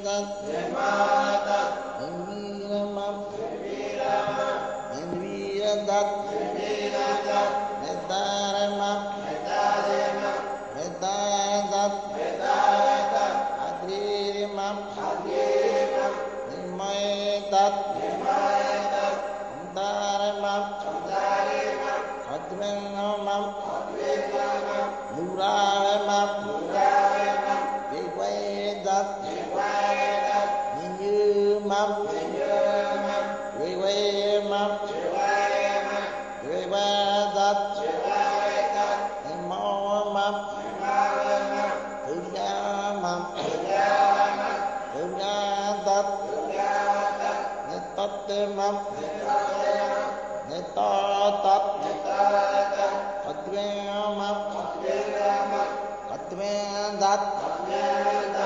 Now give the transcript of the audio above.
Hãy subscribe cho kênh Ghiền Mì Gõ để không bỏ lỡ